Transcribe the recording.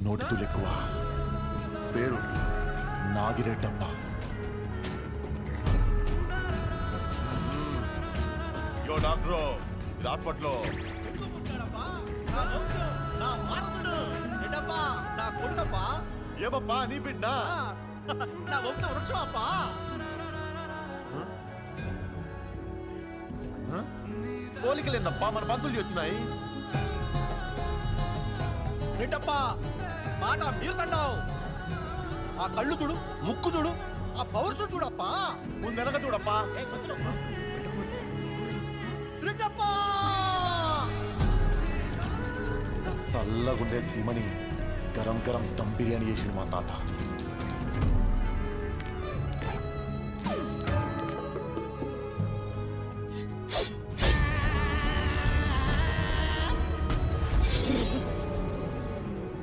నోటులు ఎక్కువ. పేరు నాగిరెడ్డప్ప. యో డాక్టర్ హాస్పిటల్లో ఏమప్పా నీ బిడ్డ నా వంశ వృక్షం అప్పా. పోలికలేందప్పా మన బంధువులు వచ్చినాయి. రెడ్డప్పా మాట మీరు తండావు. ఆ కళ్ళు చూడు, ముక్కు చూడు, ఆ పౌరుషం చూడప్పా. ముందెనక చూడప్పా. రెడ్డప్పా చల్లగుండే సీమని గరం గరం దమ్ బిర్యానీ చేసిండు మా తాత.